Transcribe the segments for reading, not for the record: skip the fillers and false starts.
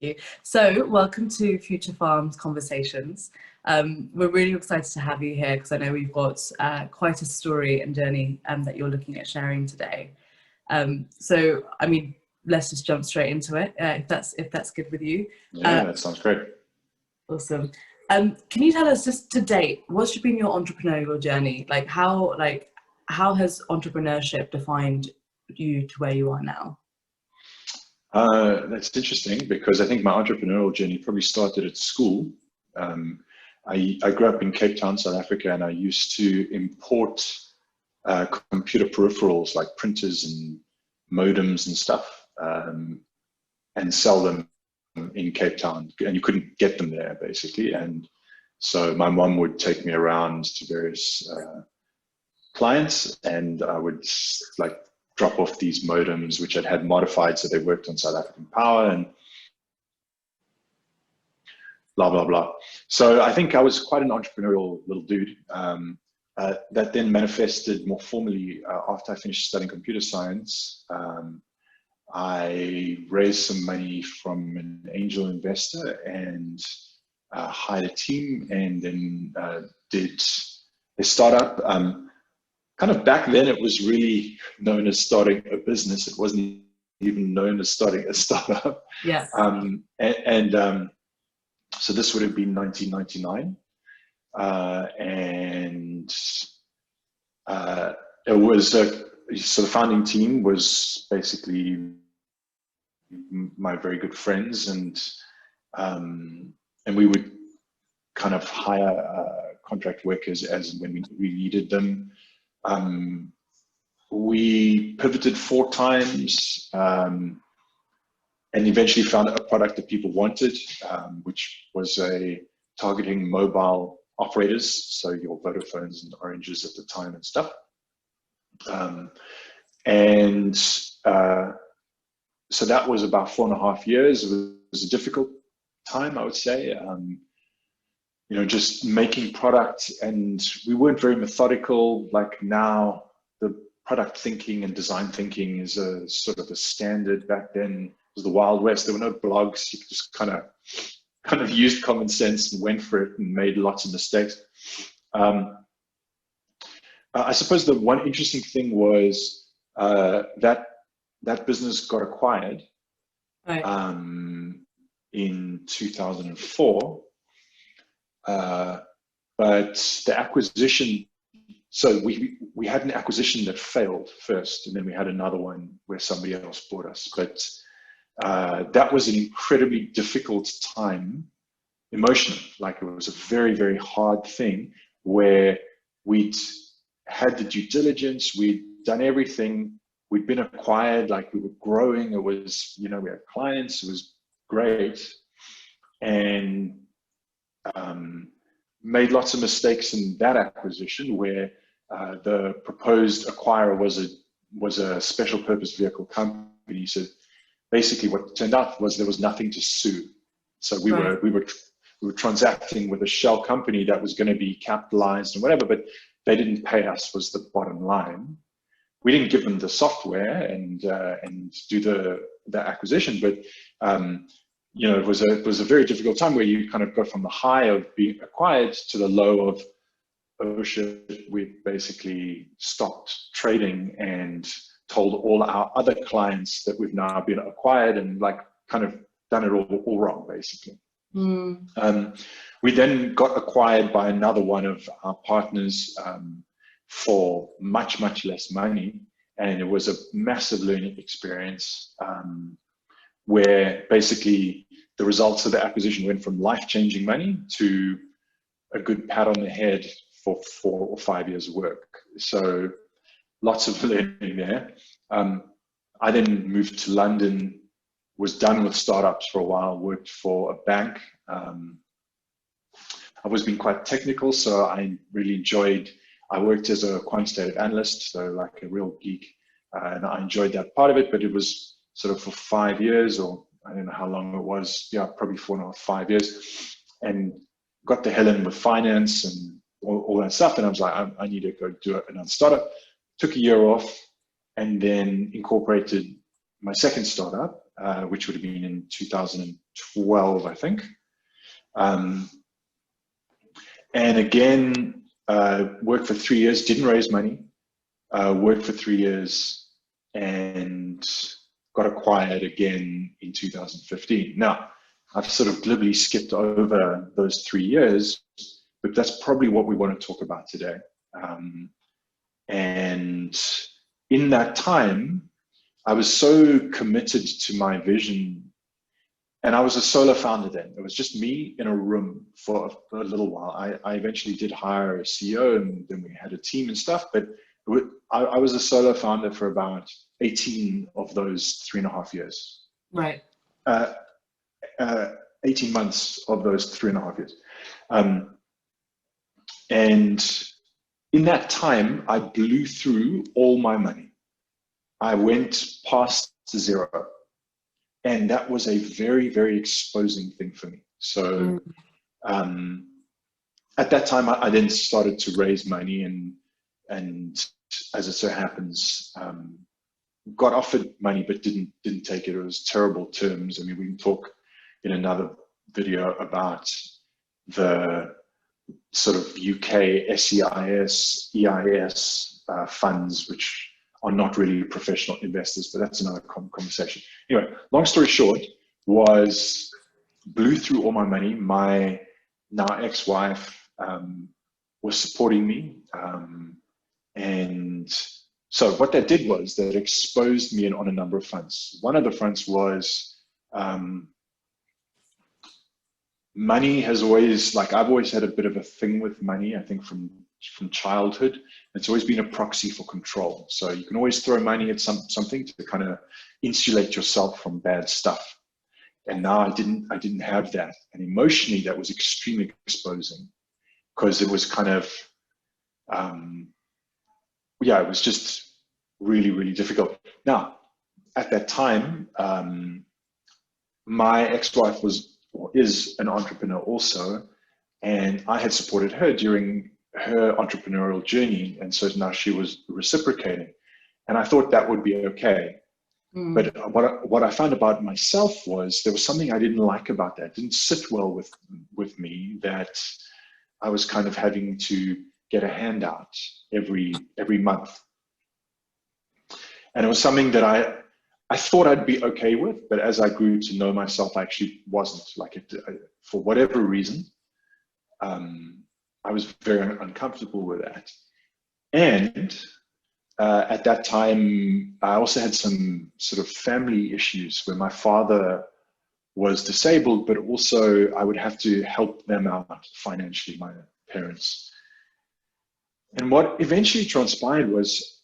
you. So, welcome to Future Farms Conversations. We're really excited to have you here because I know we've got quite a story and journey that you're looking at sharing today. So, I mean, let's just jump straight into it if that's good with you. Yeah, that sounds great. Awesome. Can you tell us, just to date, what's been your entrepreneurial journey? How has entrepreneurship defined you to where you are now? That's interesting because I think my entrepreneurial journey probably started at school. I grew up in Cape Town, South Africa, and I used to import computer peripherals like printers and modems and stuff, and sell them in Cape Town. And you couldn't get them there, basically. And so my mom would take me around to various clients, and I would drop off these modems, which had modified so they worked on South African power and blah, blah, blah. So I think I was quite an entrepreneurial little dude. That then manifested more formally after I finished studying computer science. I raised some money from an angel investor and hired a team, and then did a startup. Kind of back then, it was really known as starting a business. It wasn't even known as starting a startup. Yes. So this would have been 1999. It was so the founding team was basically my very good friends, and we would kind of hire contract workers as and when we needed them. We pivoted 4 times, and eventually found a product that people wanted, which was targeting mobile operators, so your Vodafones and Oranges at the time and stuff. So that was about 4.5 years. It was a difficult time, I would say. Just making product, and we weren't very methodical. Like now, the product thinking and design thinking is a sort of a standard. Back then, it was the Wild West. There were no blogs. You just kind of used common sense and went for it and made lots of mistakes. I suppose the one interesting thing was that business got acquired, Right. In 2004. But the acquisition, so we had an acquisition that failed first, and then we had another one where somebody else bought us. But that was an incredibly difficult time emotionally. Like, it was a very, very hard thing where we'd had the due diligence, we'd done everything, we'd been acquired, like we were growing, it was, we had clients, it was great. And made lots of mistakes in that acquisition, where the proposed acquirer was a special purpose vehicle company. So basically, what turned out was there was nothing to sue. So we were transacting with a shell company that was going to be capitalized and whatever, but they didn't pay us, was the bottom line. We didn't give them the software and do the acquisition, but it was a very difficult time where you kind of got from the high of being acquired to the low of, oh shit, we basically stopped trading and told all our other clients that we've now been acquired, and kind of done it all wrong, basically. We then got acquired by another one of our partners for much, much less money. And it was a massive learning experience, where basically the results of the acquisition went from life-changing money to a good pat on the head for 4 or 5 years of work. So lots of learning there. I then moved to London, was done with startups for a while, worked for a bank. I've always been quite technical, so I really enjoyed, I worked as a quantitative analyst, so like a real geek, and I enjoyed that part of it, but it was sort of for 5 years, or I don't know how long it was, probably 4.5, 5 years, and got the hell in with finance and all that stuff. And I was like, I need to go do another startup. Took a year off, and then incorporated my second startup, which would have been in 2012, I think. And again, worked for 3 years, didn't raise money, worked for 3 years, and got acquired again in 2015. Now, I've sort of glibly skipped over those 3 years, but that's probably what we want to talk about today. And in that time, I was so committed to my vision, and I was a solo founder then. It was just me in a room for a little while. I eventually did hire a CEO, and then we had a team and stuff, but I was a solo founder for about 18 of those 3.5 years. Right. 18 months of those 3.5 years. And in that time, I blew through all my money. I went past zero. And that was a very, very exposing thing for me. So at that time, I then started to raise money, and as it so happens, got offered money but didn't take it. It was terrible terms. I mean, we can talk in another video about the sort of UK SEIS, EIS funds, which are not really professional investors, but that's another conversation. Anyway, long story short, blew through all my money. My now ex-wife was supporting me. And so what that did was that it exposed me on a number of fronts. One of the fronts was money has always, like, I've always had a bit of a thing with money, I think from childhood. It's always been a proxy for control. So you can always throw money at something to kind of insulate yourself from bad stuff. And now I didn't have that. And emotionally, that was extremely exposing, because it was kind of, it was just really, really difficult. Now, at that time, my ex-wife is an entrepreneur also, and I had supported her during her entrepreneurial journey, and so now she was reciprocating, and I thought that would be okay. But what I found about myself was there was something I didn't like about that. It didn't sit well with me, that I was kind of having to get a handout every month, and it was something that I thought I'd be okay with, but as I grew to know myself, I actually wasn't. Like, for whatever reason, I was very uncomfortable with that. And at that time, I also had some sort of family issues where my father was disabled, but also I would have to help them out financially, my parents. And what eventually transpired was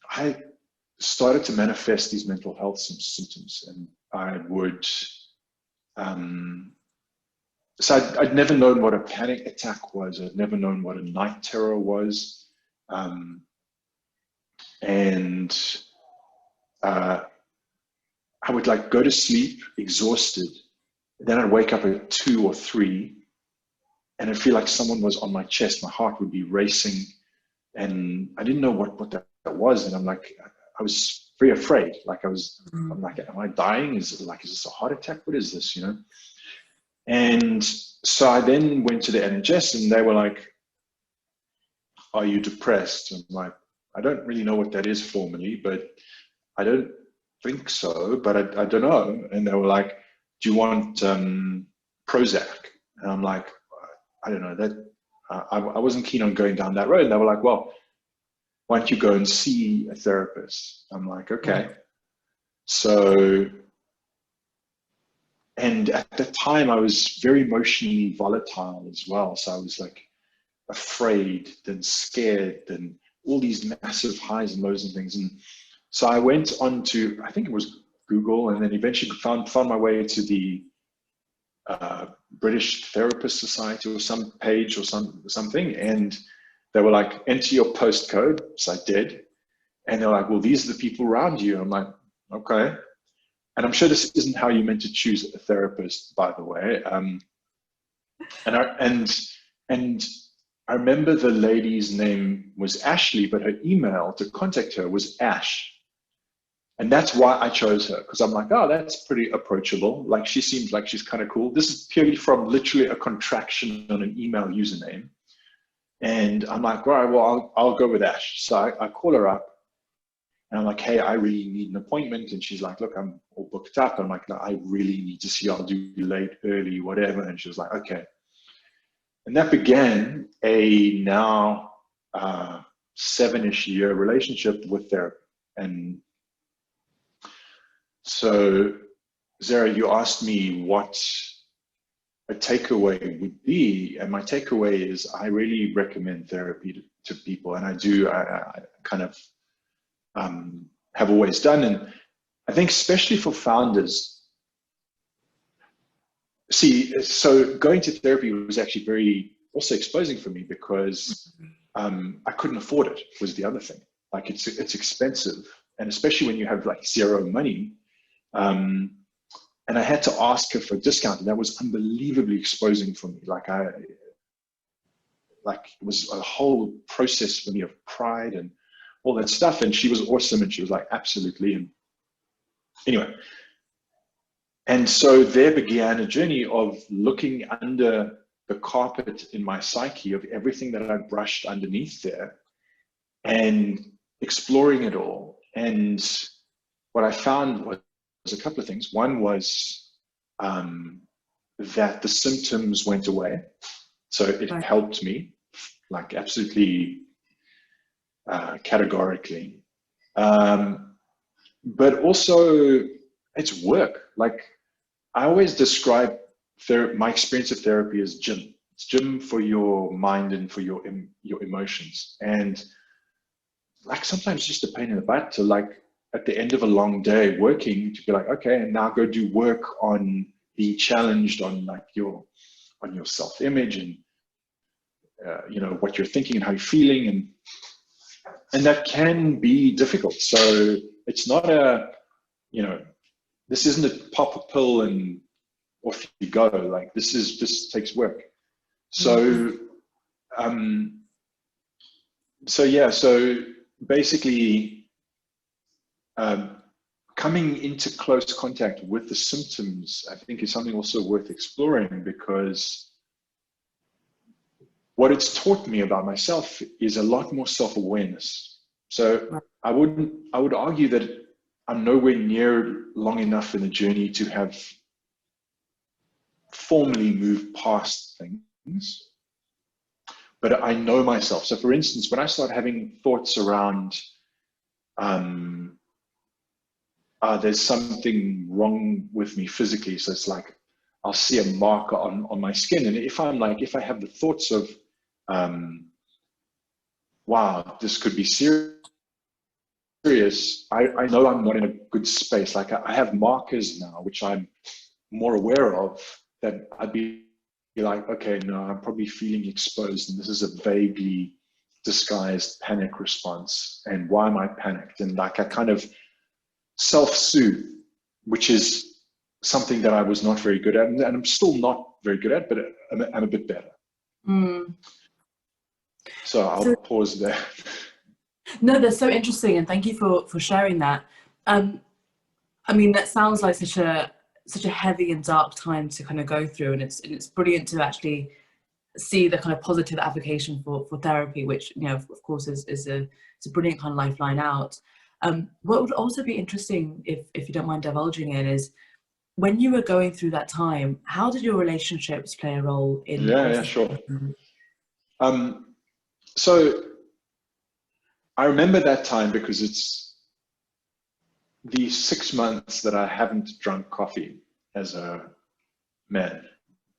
I started to manifest these mental health symptoms, and I would, so I'd never known what a panic attack was. I'd never known what a night terror was. And I would like go to sleep exhausted. Then I'd wake up at 2 or 3 and I'd feel like someone was on my chest. My heart would be racing, and I didn't know what that was. And I'm like, I was very afraid. Like I'm like, am I dying? Is this a heart attack? What is this, you know? And so I then went to the NHS, and they were like, are you depressed? I'm like, I don't really know what that is formally, but I don't think so, but I don't know. And they were like, do you want Prozac? And I'm like, I don't know, that I wasn't keen on going down that road. And they were like, well, why don't you go and see a therapist? I'm like, okay. So, and at the time I was very emotionally volatile as well. So I was like afraid, then scared, then all these massive highs and lows and things. And so I went on to, I think it was Google, and then eventually found my way to the British Therapist Society or some page or something. And they were like, enter your postcode. So I did. And they're like, well, these are the people around you. I'm like, okay. And I'm sure this isn't how you're meant to choose a therapist, by the way. And I remember the lady's name was Ashley, but her email to contact her was Ash. And that's why I chose her, because I'm like, oh, that's pretty approachable. Like, she seems like she's kind of cool. This is purely from literally a contraction on an email username. And I'm like, all right, well, I'll go with Ash. So I call her up and I'm like, hey, I really need an appointment. And she's like, look, I'm all booked up. I'm like, no, I really need to see you. I'll do late, early, whatever. And she was like, okay. And that began a now 7-ish year relationship with therapy. And so, Zara, you asked me what a takeaway would be, and my takeaway is I really recommend therapy to people, and I do. I kind of have always done, and I think especially for founders. See, so going to therapy was actually very also exposing for me because I couldn't afford it. Was the other thing. Like it's expensive, and especially when you have like zero money. And I had to ask her for a discount, and that was unbelievably exposing for me. Like it was a whole process for me of pride and all that stuff. And she was awesome, and she was like, absolutely. And anyway, and so there began a journey of looking under the carpet in my psyche of everything that I brushed underneath there and exploring it all. And what I found was a couple of things. One was that the symptoms went away. So it helped me, like absolutely categorically. But also it's work. Like I always describe my experience of therapy as gym. It's gym for your mind and for your emotions. And like sometimes just a pain in the butt to like at the end of a long day working to be like, okay, and now go do work on being challenged on like your self-image and you know what you're thinking and how you're feeling, and that can be difficult. So it's not a, you know, this isn't a pop a pill and off you go. Like this takes work. So so basically coming into close contact with the symptoms, I think, is something also worth exploring, because what it's taught me about myself is a lot more self-awareness. So I would argue that I'm nowhere near long enough in the journey to have formally moved past things, but I know myself. So for instance, when I start having thoughts around there's something wrong with me physically. So it's like, I'll see a marker on my skin. And if I have the thoughts of, wow, this could be serious, I know I'm not in a good space. Like I have markers now, which I'm more aware of, that I'd be like, okay, no, I'm probably feeling exposed. And this is a vaguely disguised panic response. And why am I panicked? And like, I kind of self-soothe, which is something that I was not very good at, and I'm still not very good at, but I'm a bit better. So I'll pause there. No, that's so interesting, and thank you for sharing that. I mean, that sounds like such a heavy and dark time to kind of go through, and it's brilliant to actually see the kind of positive application for therapy, which, you know, of course is a brilliant kind of lifeline out. What would also be interesting, if you don't mind divulging in, is when you were going through that time, how did your relationships play a role in? Yeah, sure. So I remember that time because it's the 6 months that I haven't drunk coffee as a man.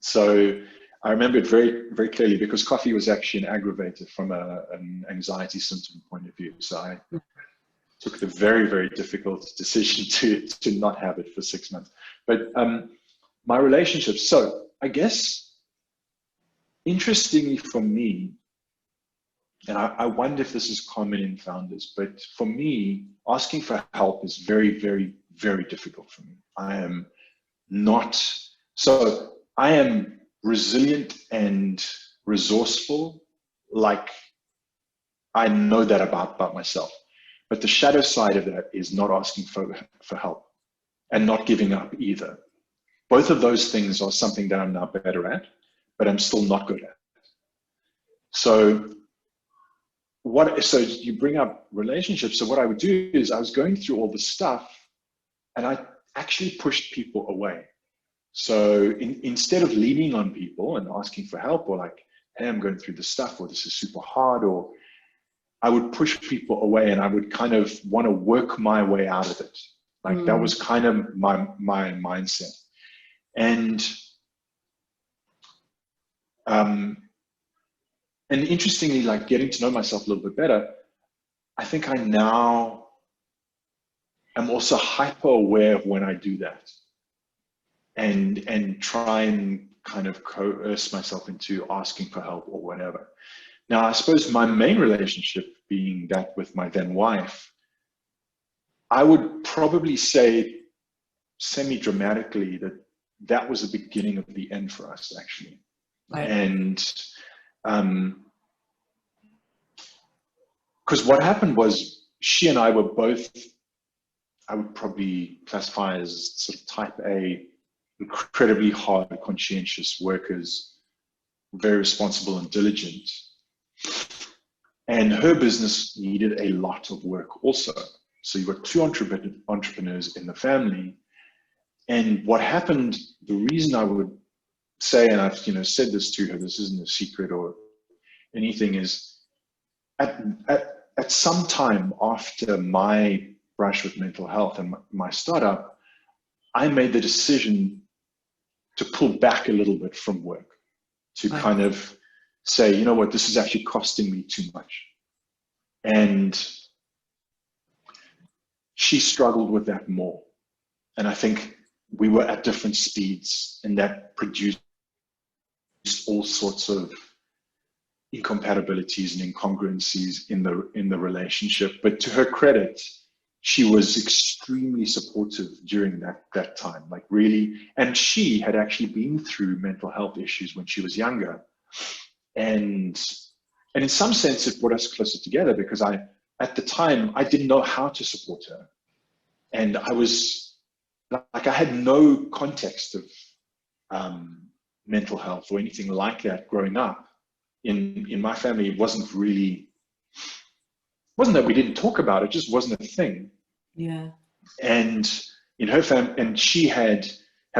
So I remember it very, very clearly, because coffee was actually an aggravator from an anxiety symptom point of view. So I took the very, very difficult decision to not have it for 6 months. But my relationships, so I guess, interestingly for me, and I wonder if this is common in founders, but for me, asking for help is very, very, very difficult for me. I am resilient and resourceful, like I know that about myself. But the shadow side of that is not asking for help and not giving up either. Both of those things are something that I'm now better at, but I'm still not good at. So you bring up relationships. So what I would do is I was going through all the stuff and I actually pushed people away. So instead of leaning on people and asking for help, or like, hey, I'm going through this stuff, or this is super hard, or I would push people away and I would kind of want to work my way out of it. Like that was kind of my mindset. And interestingly, like getting to know myself a little bit better, I think I now am also hyper aware of when I do that, and try and kind of coerce myself into asking for help or whatever. Now, I suppose my main relationship being that with my then wife, I would probably say semi-dramatically that was the beginning of the end for us, actually. Right. And because what happened was she and I were both, I would probably classify as sort of type A, incredibly hard, conscientious workers, very responsible and diligent. And her business needed a lot of work also. So you got two entrepreneurs in the family. And what happened, the reason I would say, and I've said this to her, this isn't a secret or anything, is at some time after my brush with mental health and my startup, I made the decision to pull back a little bit from work, to kind of say, you know what, this is actually costing me too much. And she struggled with that more. And I think we were at different speeds, and that produced all sorts of incompatibilities and incongruencies in the relationship. But to her credit, she was extremely supportive during that time, like really. And she had actually been through mental health issues when she was younger. And in some sense, it brought us closer together, because at the time, I didn't know how to support her. And I was like, I had no context of mental health or anything like that growing up. In my family, it wasn't that we didn't talk about it, it just wasn't a thing. Yeah. And in her family, and she had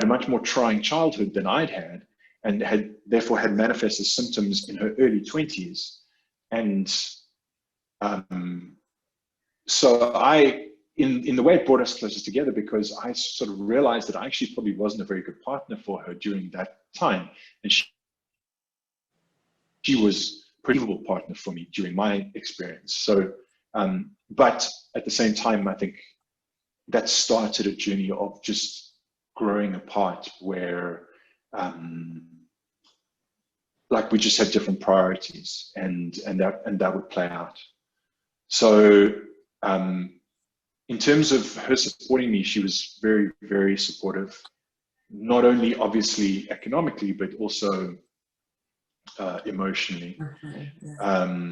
a much more trying childhood than I'd had, and therefore had manifested symptoms in her early 20s. And so in the way it brought us closer together, because I sort of realized that I actually probably wasn't a very good partner for her during that time. And she was a believable partner for me during my experience. So, but at the same time, I think that started a journey of just growing apart, where like we just had different priorities, and that would play out. So in terms of her supporting me, she was very, very supportive, not only obviously economically, but also emotionally. Okay, yeah.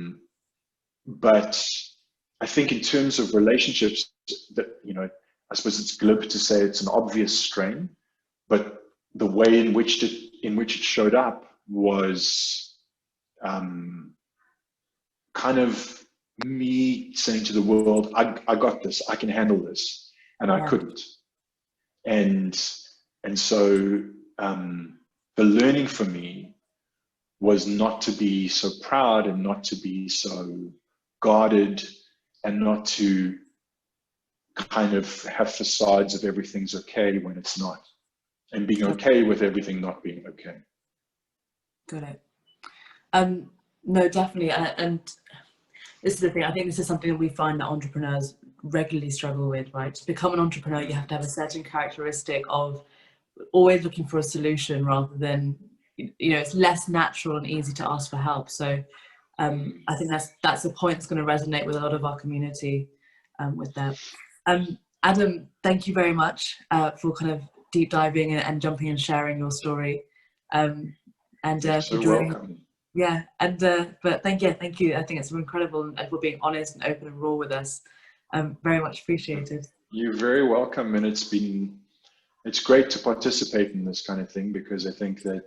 But I think in terms of relationships, that, I suppose it's glib to say it's an obvious strain, but the way in which it showed up was kind of me saying to the world, I got this, I can handle this, and I couldn't. And so the learning for me was not to be so proud, and not to be so guarded, and not to kind of have facades of everything's okay when it's not, and being okay with everything not being okay. Got it. No, definitely. And this is the thing, I think this is something that we find that entrepreneurs regularly struggle with, right? To become an entrepreneur, you have to have a certain characteristic of always looking for a solution, rather than, it's less natural and easy to ask for help. So I think that's a point that's going to resonate with a lot of our community with that. Adam, thank you very much for kind of deep diving and jumping and sharing your story. And so for joining. welcome. Yeah, and but thank you. I think it's incredible, and for being honest and open and raw with us. Very much appreciated. You're very welcome, and it's great to participate in this kind of thing, because I think that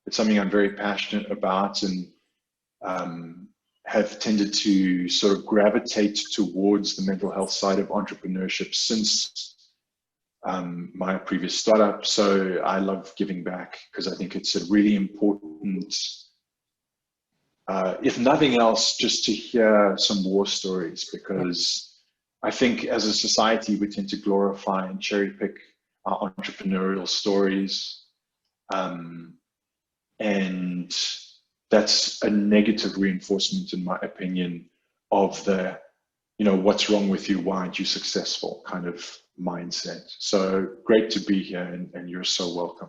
it's something I'm very passionate about, and have tended to sort of gravitate towards the mental health side of entrepreneurship since my previous startup. So I love giving back, because I think it's a really important, if nothing else, just to hear some war stories, because I think as a society we tend to glorify and cherry pick our entrepreneurial stories, and that's a negative reinforcement, in my opinion, of the, you know, what's wrong with you, why aren't you successful kind of mindset. So great to be here, and you're so welcome.